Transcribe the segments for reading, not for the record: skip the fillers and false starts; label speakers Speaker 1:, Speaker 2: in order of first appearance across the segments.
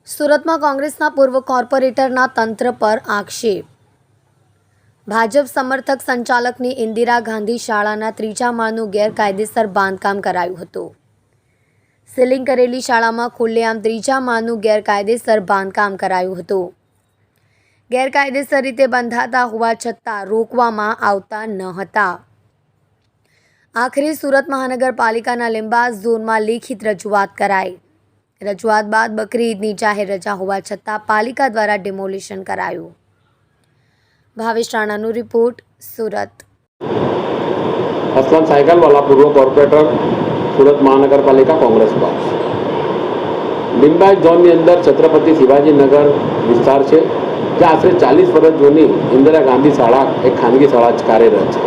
Speaker 1: સુરતમાં કોંગ્રેસના પૂર્વ કોર્પોરેટરના તંત્ર પર આક્ષેપ। ભાજપ સમર્થક સંચાલકની ઇન્દિરા ગાંધી શાળાના ત્રીજા માળનું ગેરકાયદેસર બાંધકામ કરાયું હતું। સીલિંગ કરેલી શાળામાં ખુલ્લેઆમ ત્રીજા માળનું ગેરકાયદેસર બાંધકામ કરાયું હતું। ગેરકાયદેસર રીતે બંધાતા હોવા છતાં રોકવામાં આવતા ન હતા। આખરે સુરત મહાનગરપાલિકાના લિંબાયત ઝોનમાં લેખિત રજૂઆત કરાઈ। રજૂઆત બાદ બકરી ઈદની જાહેર રજા હોવા છતાં પાલિકા દ્વારા ડિમોલિશન કરાયું। ભાવેશ રાણાનો રિપોર્ટ, સુરત।
Speaker 2: असलम साइकिल वाला पूर्व कॉर्पोरेटर सूरत महानगरपालिका कांग्रेस पक्ष लिंबायत जोन अंदर छत्रपति शिवाजी नगर विस्तार है, ज्याँ आश्रे 40 वर्ष जूनी इंदिरा गांधी शाळा एक खानगी शाळा कार्यरत है,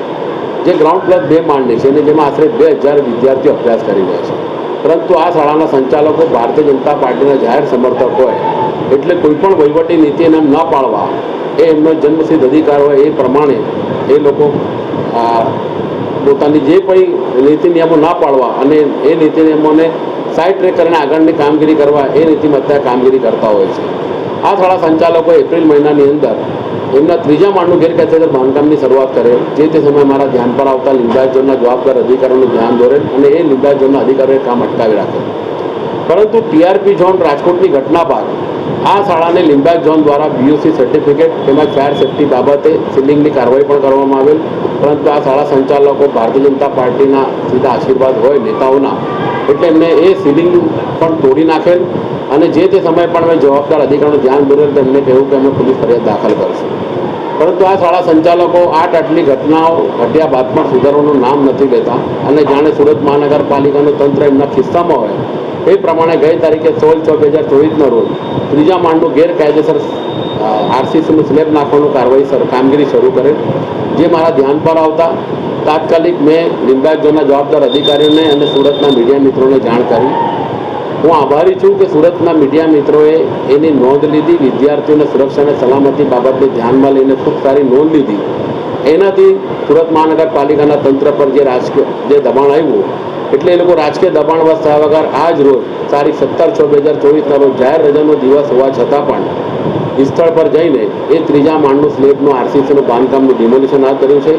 Speaker 2: जे ग्राउंड प्लस 2 माळनी है, जेमां आश्रे 2000 विद्यार्थीओ अभ्यास करी रह्या छे। परंतु आ शाळाना संचालको भारतीय जनता पार्टीना जाहिर समर्थक होय एटले कोईपण वहीवटी नीति नियम न पाळवा ए एमनो जन्मसिद्ध अधिकार होय ए प्रमाणे ए लोको પોતાની જે કંઈ નીતિ નિયમો ના પાળવા અને એ નીતિ નિયમોને સાઇડ ટ્રેક કરીને આગળની કામગીરી કરવા એ નીતિમાં અત્યારે કામગીરી કરતા હોય છે। આ શાળા સંચાલકો એપ્રિલ મહિનાની અંદર એમના ત્રીજા માળનું ગેરકાયદેસર બાંધકામની શરૂઆત કરે, જે તે સમયે મારા ધ્યાન પર આવતા લિંબાયત ઝોનના જવાબદાર અધિકારીઓનું ધ્યાન દોરે અને એ લિંબાયત ઝોનના અધિકારીઓએ કામ અટકાવી રાખે। પરંતુ ટીઆરપી ઝોન રાજકોટની ઘટના બાદ આ શાળાને લિંબાયત ઝોન દ્વારા બીયુસી સર્ટિફિકેટ તેમજ ફાયર સેફ્ટી બાબતે સીલિંગની કાર્યવાહી પણ કરવામાં આવેલ। પરંતુ આ શાળા સંચાલકો ભારતીય જનતા પાર્ટીના સીધા આશીર્વાદ હોય નેતાઓના, એટલે એમને એ સીલિંગ પણ તોડી નાખેલ અને જે તે સમયે પણ અમે જવાબદાર અધિકારીનું ધ્યાન દોરેલ તો એમને કહ્યું કે અમે પોલીસ ફરિયાદ દાખલ કરીશું। પરંતુ આ શાળા સંચાલકો આટલી ઘટનાઓ ઘટ્યા બાદ પણ સુધારવાનું નામ નથી લેતા અને જાણે સુરત મહાનગરપાલિકાનું તંત્ર એમના ખિસ્સામાં હોય એ પ્રમાણે ગઈ તારીખે 16/6/2024ના રોજ ત્રીજા માળનું ગેરકાયદેસર આરસીસીનું સ્લેબ નાખવાનું કામગીરી શરૂ કરે, જે મારા ધ્યાન પર આવતા તાત્કાલિક મેં લિંબાયત ઝોનના જવાબદાર અધિકારીઓને અને સુરતના મીડિયા મિત્રોને જાણ કરી। હું આભારી છું કે સુરતના મીડિયા મિત્રોએ એની નોંધ લીધી, વિદ્યાર્થીઓની સુરક્ષા અને સલામતી બાબતને ધ્યાનમાં લઈને ખૂબ સારી નોંધ લીધી। એનાથી સુરત મહાનગરપાલિકાના તંત્ર પર જે દબાણ આવ્યું એટલે એ લોકો રાજકીય દબાણવશ થયા વગર આજ રોજ તારીખ 17/6/2024ના રોજ જાહેર રજાનો દિવસ હોવા છતાં પણ સ્થળ પર જઈને એ ત્રીજા માળનું સ્લેબનું આરસીસીનું બાંધકામનું ડિમોલિશન હાથ ધર્યું છે।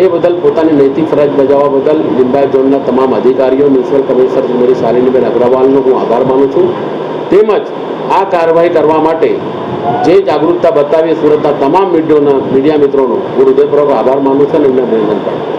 Speaker 2: એ બદલ પોતાની નૈતિક ફરજ બજાવવા બદલ લિંબાયત ઝોનના તમામ અધિકારીઓ, મ્યુનિસિપલ કમિશનર શ્રીમતી શાલિનીબેન અગ્રવાલનો હું આભાર માનું છું। તેમજ આ કાર્યવાહી કરવા માટે જે જાગૃતતા બતાવી સુરતના તમામ મીડિયા મિત્રોનો હું હૃદયપૂર્વક આભાર માનું છું અને એમને અભિનંદન પાઠવું છું।